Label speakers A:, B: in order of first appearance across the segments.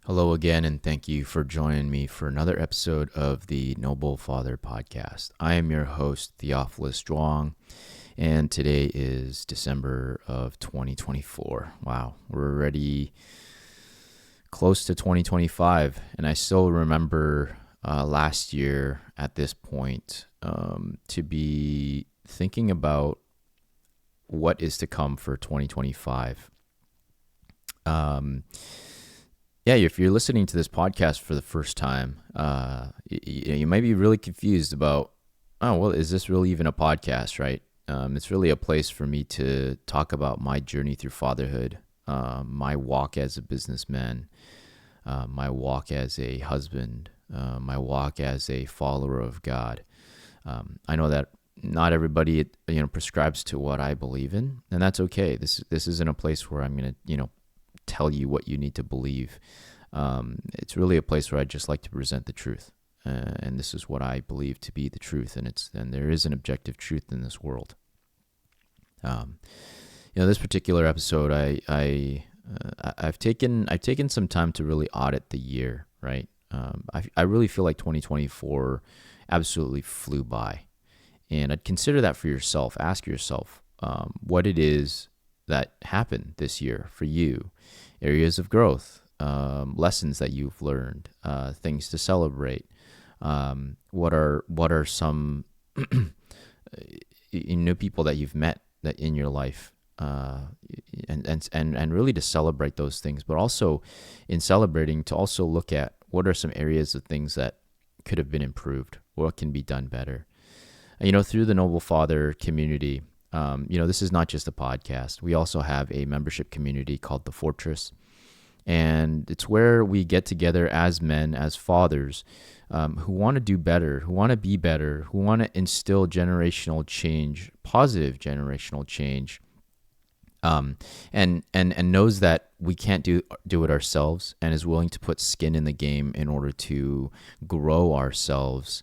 A: Hello again, and thank you for joining me for another episode of the Noble Father podcast. I am your host, Theophilus, and today is December of 2024. Wow, we're already close to 2025, and I still remember last year at this point to be thinking about what is to come for 2025. Yeah, if you're listening to this podcast for the first time, you might be really confused about, oh, well, is this really even a podcast, right? It's really a place for me to talk about my journey through fatherhood, my walk as a businessman, my walk as a husband, my walk as a follower of God. I know that not everybody, prescribes to what I believe in, and that's okay. This isn't a place where I'm going to, tell you what you need to believe. It's really a place where I just like to present the truth, and this is what I believe to be the truth, and there is an objective truth in this world. This particular episode, I've taken some time to really audit the year, right? I really feel like 2024 absolutely flew by, and I'd consider that for yourself. Ask yourself what it is that happened this year for you, areas of growth, lessons that you've learned, things to celebrate. What are some new people that you've met that in your life, and really to celebrate those things, but also in celebrating to also look at what are some areas of things that could have been improved, what can be done better. Through the Noble Father community. This is not just a podcast. We also have a membership community called The Fortress. And it's where we get together as men, as fathers, who want to do better, who want to be better, who want to instill generational change, positive generational change, and knows that we can't do it ourselves, and is willing to put skin in the game in order to grow ourselves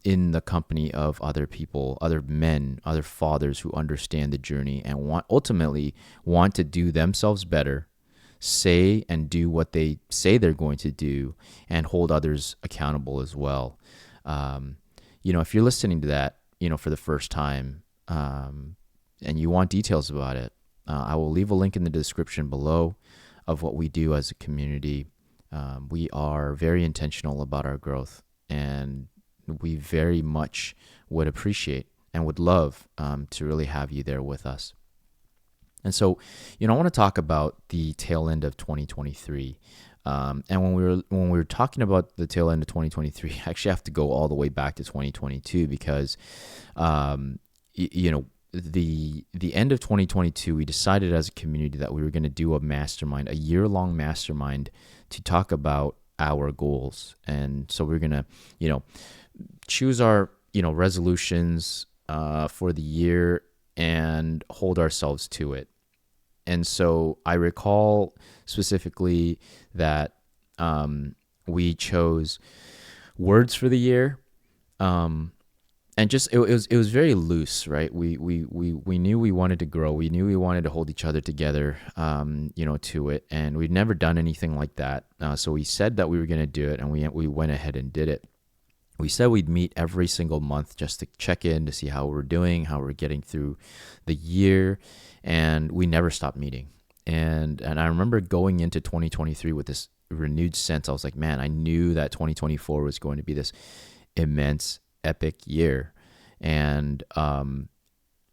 A: in the company of other people, other men, other fathers who understand the journey and ultimately want to do themselves better, say and do what they say they're going to do, and hold others accountable as well. If you're listening to that, for the first time, and you want details about it, I will leave a link in the description below of what we do as a community. We are very intentional about our growth, and we very much would appreciate and would love to really have you there with us. And so, I want to talk about the tail end of 2023. And when we were talking about the tail end of 2023, I actually have to go all the way back to 2022 because, the end of 2022, we decided as a community that we were going to do a year-long mastermind to talk about our goals. And so we're going to, choose our, resolutions for the year and hold ourselves to it. And so I recall specifically that we chose words for the year. And just it was very loose, right? We knew we wanted to grow. We knew we wanted to hold each other together, to it. And we'd never done anything like that. So we said that we were going to do it, and we went ahead and did it. We said we'd meet every single month just to check in to see how we're doing, how we're getting through the year, and we never stopped meeting. And I remember going into 2023 with this renewed sense. I was like, man, I knew that 2024 was going to be this immense, epic year, and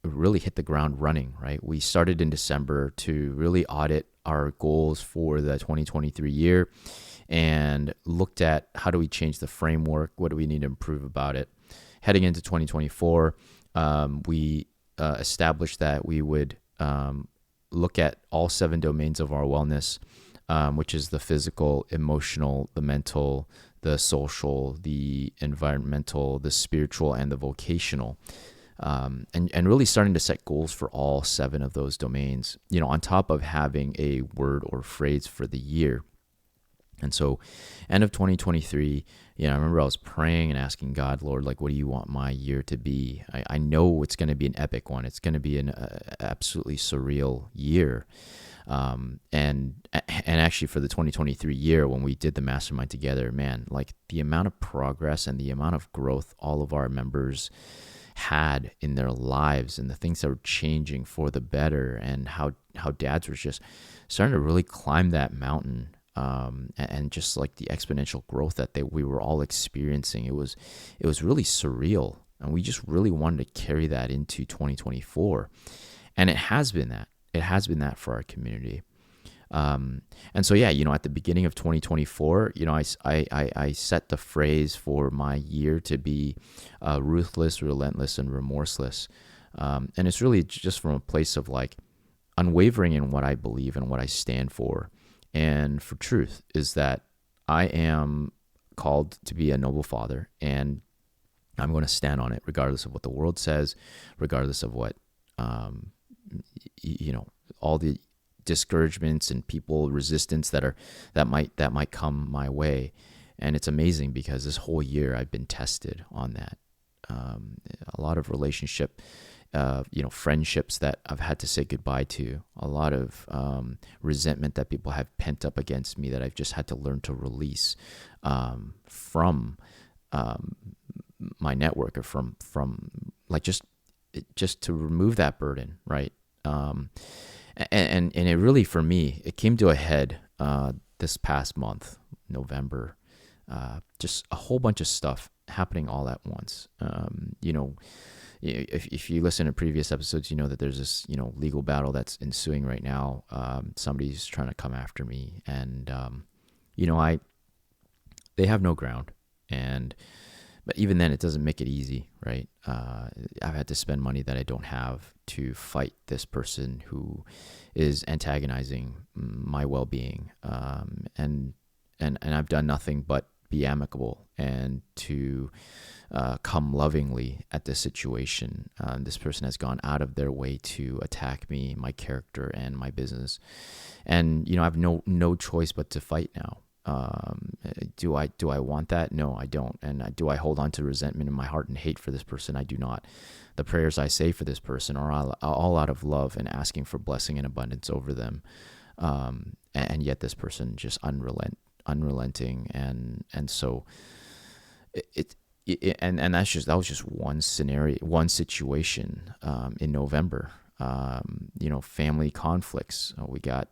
A: really hit the ground running, right? We started in December to really audit our goals for the 2023 year and looked at how do we change the framework, what do we need to improve about it. Heading into 2024, we established that we would look at all 7 domains of our wellness, which is the physical, emotional, the mental, the social, the environmental, the spiritual, and the vocational, and really starting to set goals for all 7 of those domains, on top of having a word or phrase for the year. And so end of 2023, I remember I was praying and asking God, Lord, like, what do you want my year to be? I know it's going to be an epic one. It's going to be an absolutely surreal year. And actually for the 2023 year when we did the mastermind together, man, like the amount of progress and the amount of growth all of our members had in their lives and the things that were changing for the better, and how dads were just starting to really climb that mountain, and just like the exponential growth that we were all experiencing. It was really surreal, and we just really wanted to carry that into 2024, and it has been that for our community. And so, yeah, at the beginning of 2024, I set the phrase for my year to be ruthless, relentless, and remorseless. And it's really just from a place of like unwavering in what I believe and what I stand for. And for truth is that I am called to be a noble father, and I'm going to stand on it regardless of what the world says, regardless of what, all the discouragements and people resistance that might come my way. And it's amazing because this whole year I've been tested on that. A lot of friendships that I've had to say goodbye to, a lot of resentment that people have pent up against me that I've just had to learn to release from my network, or from like just to remove that burden, right? And it really, for me, it came to a head this past month, November. Just a whole bunch of stuff happening all at once. If you listen to previous episodes, you know that there's this legal battle that's ensuing right now. Somebody's trying to come after me, and they have no ground. But even then, it doesn't make it easy, right? I've had to spend money that I don't have to fight this person who is antagonizing my well-being, and I've done nothing but be amicable and to come lovingly at this situation. This person has gone out of their way to attack me, my character, and my business, and I have no choice but to fight now. Do I want that? No, I don't. And do I hold on to resentment in my heart and hate for this person? I do not. The prayers I say for this person are all out of love and asking for blessing and abundance over them. And yet this person just unrelenting. And so that was just one scenario, one situation, in November. Family conflicts. We got,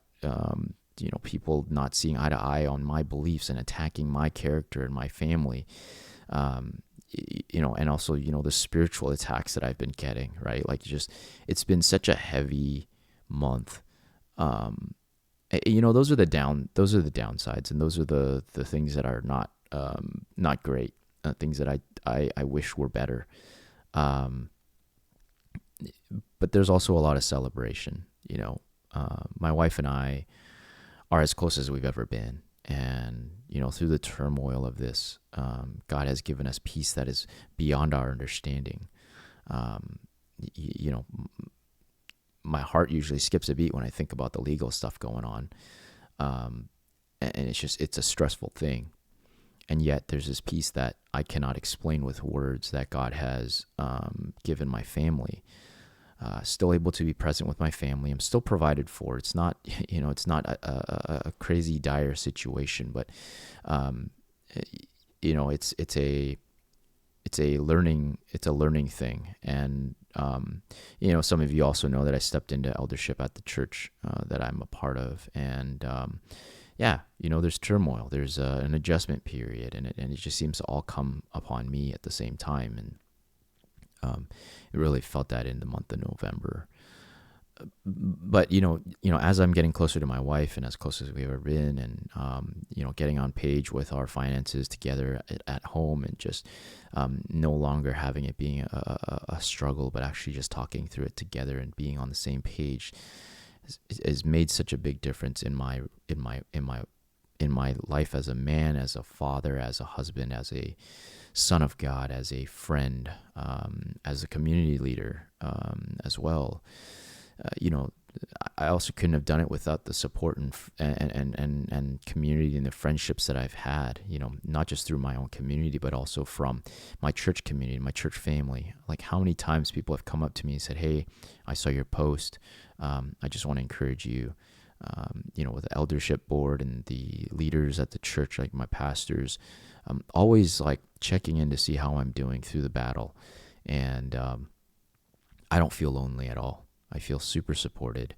A: people not seeing eye to eye on my beliefs and attacking my character and my family, and also, the spiritual attacks that I've been getting, right? Like, it's been such a heavy month. Those are the downsides, and those are the things that are not great, things that I wish were better. But there's also a lot of celebration. My wife and I are as close as we've ever been. And, through the turmoil of this, God has given us peace that is beyond our understanding. My heart usually skips a beat when I think about the legal stuff going on. And it's a stressful thing. And yet there's this peace that I cannot explain with words that God has given my family. Still able to be present with my family. I'm still provided for. It's not, it's not a crazy dire situation, but, it's a learning thing. And, some of you also know that I stepped into eldership at the church that I'm a part of. And, there's turmoil. There's an adjustment period, and it just seems to all come upon me at the same time. And, it really felt that in the month of November. But, as I'm getting closer to my wife and as close as we've ever been, and, getting on page with our finances together at home, and just no longer having it being a struggle, but actually just talking through it together and being on the same page has made such a big difference in my life as a man, as a father, as a husband, as a son of God, as a friend, as a community leader, as well. I also couldn't have done it without the support and community and the friendships that I've had, not just through my own community, but also from my church community, my church family. Like, how many times people have come up to me and said, "Hey, I saw your post. I just want to encourage you. with the eldership board and the leaders at the church, like my pastors, always like checking in to see how I'm doing through the battle. And I don't feel lonely at all. I feel super supported,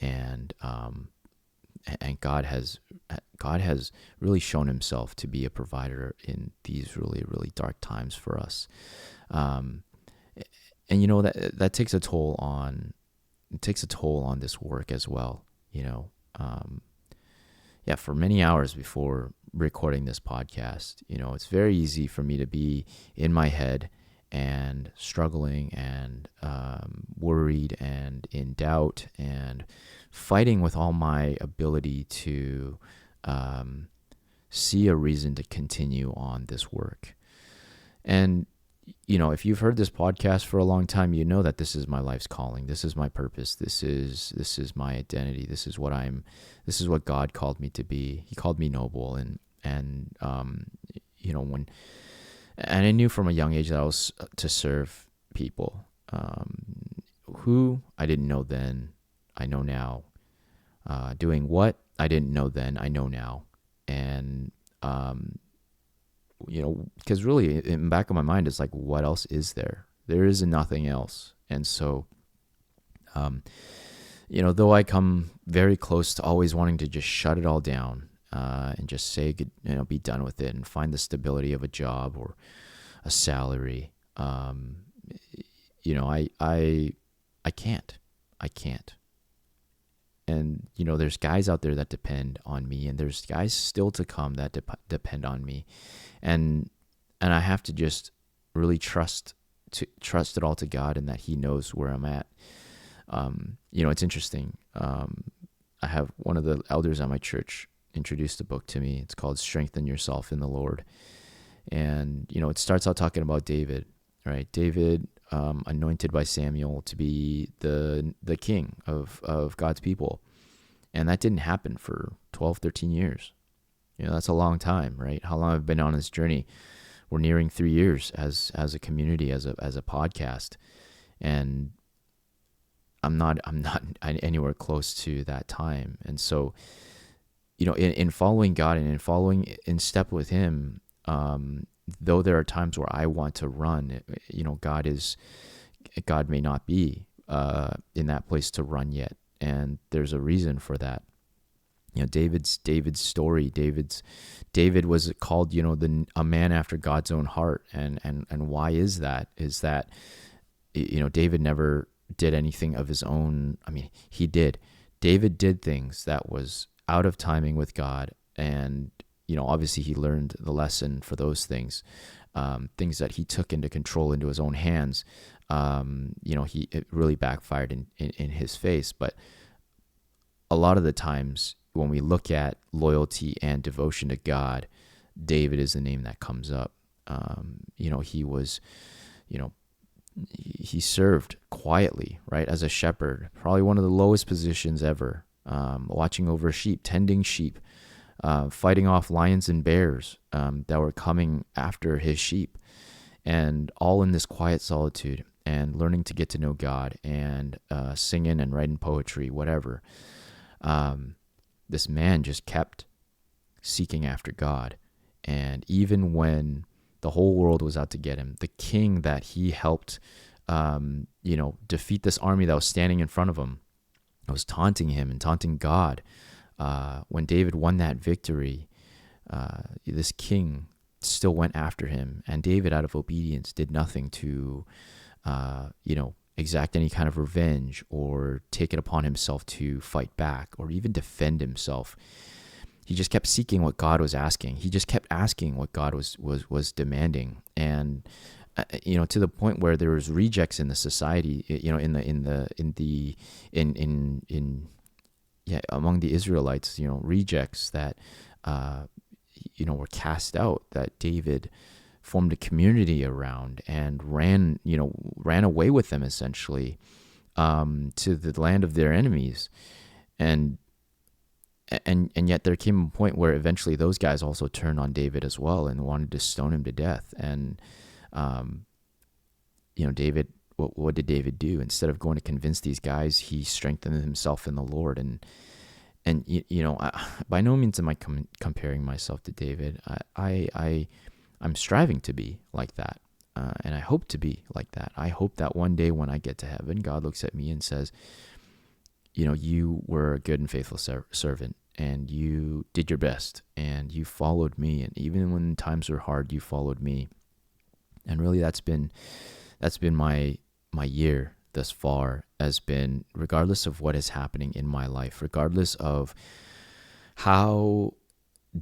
A: and God has really shown Himself to be a provider in these really, really dark times for us. And that takes a toll on this work as well. For many hours before recording this podcast, it's very easy for me to be in my head and struggling and worried and in doubt and fighting with all my ability to see a reason to continue on this work. And if you've heard this podcast for a long time, you know that this is my life's calling. This is my purpose. This is my identity. This is what God called me to be. He called me noble, and I knew from a young age that I was to serve people, who I didn't know then, I know now. Doing what I didn't know then, I know now. And because really in the back of my mind, it's like, what else is there? There is nothing else. And so, though I come very close to always wanting to just shut it all down, and just say, be done with it and find the stability of a job or a salary, I can't. And, there's guys out there that depend on me, and there's guys still to come that depend on me. And I have to just really trust it all to God, and that He knows where I'm at. It's interesting. I have one of the elders at my church introduced a book to me. It's called Strengthen Yourself in the Lord. And, it starts out talking about David, right? David, anointed by Samuel to be the king of God's people. And that didn't happen for 12, 13 years. That's a long time, right? How long I've been on this journey. We're nearing 3 years as a community, as a podcast. And I'm not anywhere close to that time. And so, in following God and in following in step with Him, though there are times where I want to run, God may not be in that place to run yet, and there's a reason for that. David's story. David was called, a man after God's own heart, and why is that? Is that David never did anything of his own. I mean, he did. David did things that was out of timing with God, and obviously he learned the lesson for those things, things that he took into control into his own hands. It really backfired in his face. But a lot of the times when we look at loyalty and devotion to God, David is the name that comes up. He was, he served quietly, right, as a shepherd, probably one of the lowest positions ever, watching over sheep, tending sheep, fighting off lions and bears that were coming after his sheep, and all in this quiet solitude, and learning to get to know God, and singing and writing poetry, whatever. This man just kept seeking after God. And even when the whole world was out to get him, the king that he helped, defeat this army that was standing in front of him, was taunting him and taunting God. When David won that victory, this king still went after him, and David, out of obedience, did nothing to, exact any kind of revenge or take it upon himself to fight back or even defend himself. He just kept seeking what God was asking. He just kept asking what God was demanding, and to the point where there was rejects in the society, among the Israelites, rejects that were cast out, that David formed a community around and ran away with them, essentially, to the land of their enemies. And yet there came a point where eventually those guys also turned on David as well and wanted to stone him to death. And David, what did David do? Instead of going to convince these guys, he strengthened himself in the Lord. And And by no means am I comparing myself to David. I'm striving to be like that, and I hope to be like that. I hope that one day when I get to heaven, God looks at me and says, you were a good and faithful servant, and you did your best, and you followed me, and even when times were hard, you followed me. And really, that's been my year thus far, has been, regardless of what is happening in my life, regardless of how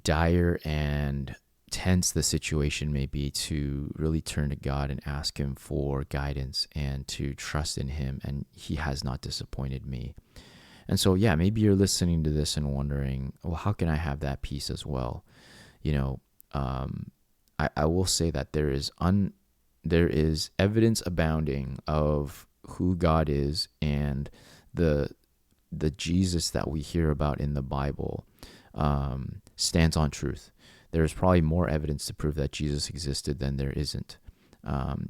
A: dire and tense the situation may be, to really turn to God and ask him for guidance and to trust in him. And he has not disappointed me. And so, yeah, maybe you're listening to this and wondering, well, how can I have that peace as well? I will say that there is evidence abounding of who God is, and the Jesus that we hear about in the Bible stands on truth. There's probably more evidence to prove that Jesus existed than there isn't.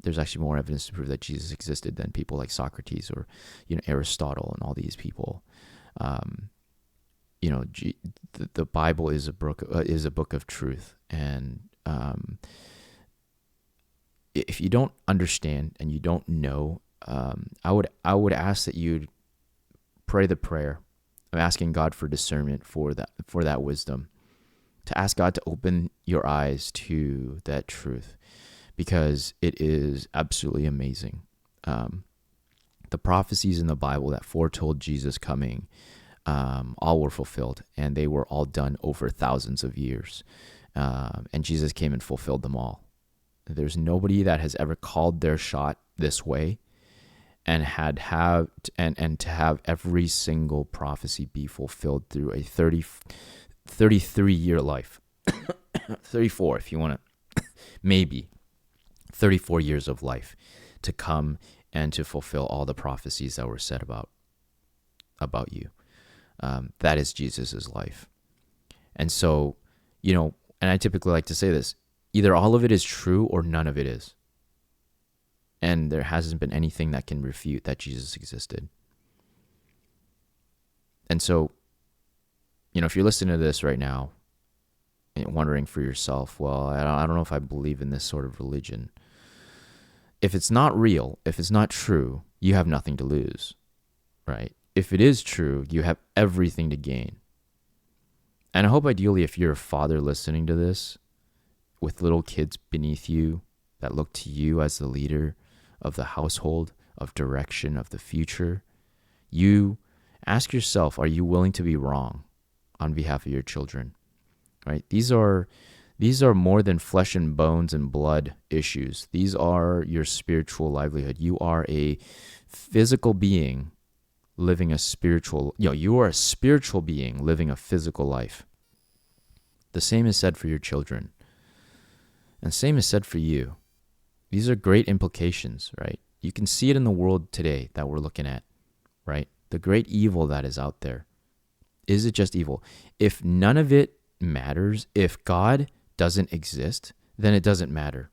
A: There's actually more evidence to prove that Jesus existed than people like Socrates or Aristotle and all these people. The Bible is a book of truth, and if you don't understand and you don't know, I would ask that you'd pray the prayer of asking God for discernment, for that wisdom, to ask God to open your eyes to that truth, because it is absolutely amazing. The prophecies in the Bible that foretold Jesus coming, all were fulfilled, and they were all done over thousands of years. And Jesus came and fulfilled them all. There's nobody that has ever called their shot this way and to have every single prophecy be fulfilled through a 33-year life. 34 if you want to, maybe 34 years of life to come and to fulfill all the prophecies that were said about you. That is Jesus's life. And so, and I typically like to say this, either all of it is true or none of it is. And there hasn't been anything that can refute that Jesus existed. And so, if you're listening to this right now, wondering for yourself, well, I don't know if I believe in this sort of religion. If it's not real, if it's not true, you have nothing to lose, right? If it is true, you have everything to gain. And I hope ideally, if you're a father listening to this, with little kids beneath you that look to you as the leader of the household, of direction, of the future, you ask yourself, are you willing to be wrong on behalf of your children? Right? These are more than flesh and bones and blood issues. These are your spiritual livelihood. You are a physical being living a spiritual, you are a spiritual being living a physical life. The same is said for your children. And same is said for you. These are great implications, right? You can see it in the world today that we're looking at, right? The great evil that is out there. Is it just evil? If none of it matters, if God doesn't exist, then it doesn't matter.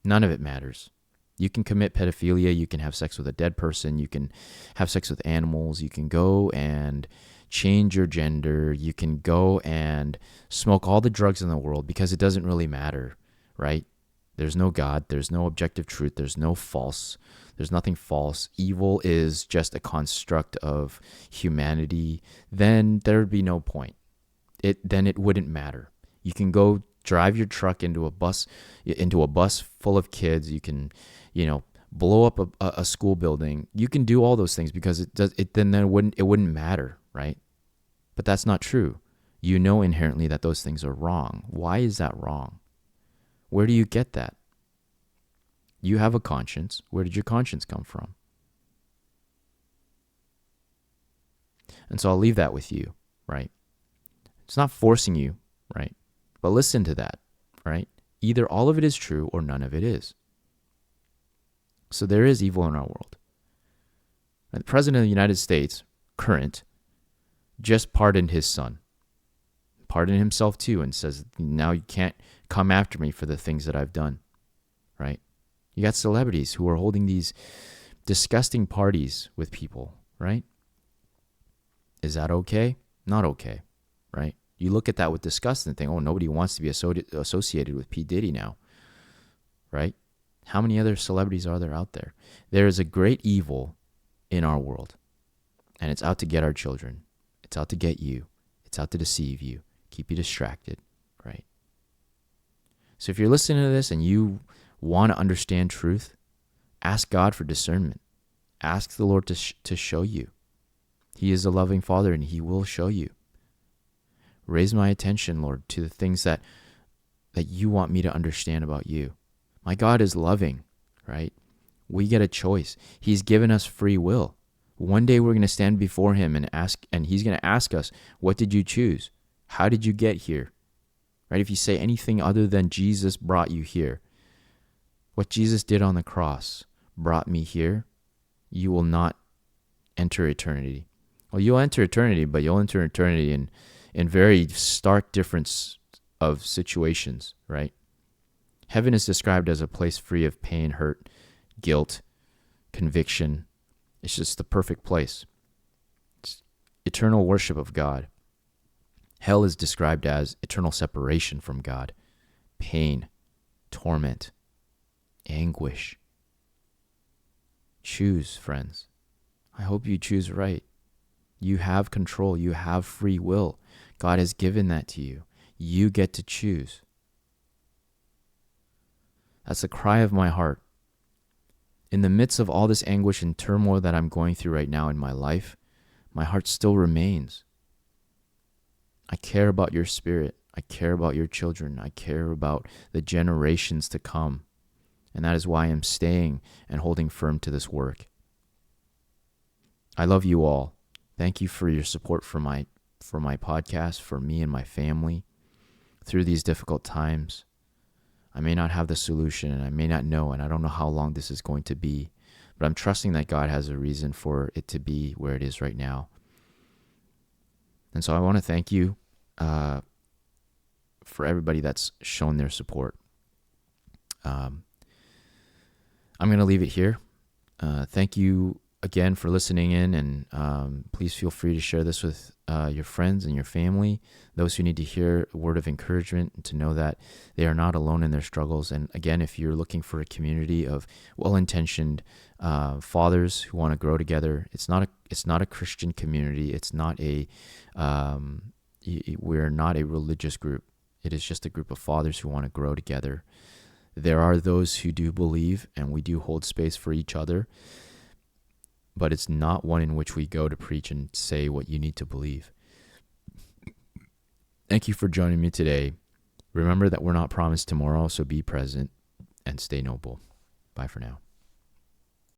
A: None of it matters. You can commit pedophilia, you can have sex with a dead person, you can have sex with animals, you can go and change your gender, you can go and smoke all the drugs in the world, because it doesn't really matter, right? There's no God, there's no objective truth, there's nothing false. Evil is just a construct of humanity. Then there would be no point. Then it wouldn't matter. You can go drive your truck into a bus full of kids. You can, blow up a school building. You can do all those things because it wouldn't matter, right? But that's not true. You know inherently that those things are wrong. Why is that wrong? Where do you get that? You have a conscience. Where did your conscience come from? And so I'll leave that with you, right? It's not forcing you, right? But listen to that, right? Either all of it is true or none of it is. So there is evil in our world. And the President of the United States, current, just pardoned his son. Pardoned himself too, and says, now you can't come after me for the things that I've done, right? You got celebrities who are holding these disgusting parties with people, right? Is that okay? Not okay, right? You look at that with disgust and think, oh, nobody wants to be associated with P. Diddy now, right? How many other celebrities are there out there? There is a great evil in our world, and it's out to get our children. It's out to get you. It's out to deceive you, keep you distracted, right? So if you're listening to this and you want to understand truth, ask God for discernment. Ask the Lord to show you. He is a loving Father, and He will show you. Raise my attention, Lord, to the things that you want me to understand about you. My God is loving, right? We get a choice. He's given us free will. One day we're going to stand before Him and He's going to ask us, what did you choose? How did you get here? Right? If you say anything other than Jesus brought you here, what Jesus did on the cross brought me here, you will not enter eternity. Well, you'll enter eternity, but you'll enter eternity in very stark difference of situations, right? Heaven is described as a place free of pain, hurt, guilt, conviction. It's just the perfect place. It's eternal worship of God. Hell is described as eternal separation from God, pain, torment, anguish. Choose, friends. I hope you choose right. You have control. You have free will. God has given that to you. You get to choose. That's the cry of my heart. In the midst of all this anguish and turmoil that I'm going through right now in my life, my heart still remains. I care about your spirit. I care about your children. I care about the generations to come. And that is why I'm staying and holding firm to this work. I love you all. Thank you for your support for my podcast, for me and my family through these difficult times. I may not have the solution, and I may not know, and I don't know how long this is going to be, but I'm trusting that God has a reason for it to be where it is right now. And so I want to thank you for everybody that's shown their support. I'm going to leave it here. Thank you again for listening in, and please feel free to share this with your friends and your family, those who need to hear a word of encouragement and to know that they are not alone in their struggles. And again, if you're looking for a community of well-intentioned fathers who want to grow together, it's not a Christian community. It's not we're not a religious group. It is just a group of fathers who want to grow together. There are those who do believe, and we do hold space for each other, but it's not one in which we go to preach and say what you need to believe. Thank you for joining me today. Remember that we're not promised tomorrow, so be present and stay noble. Bye for now.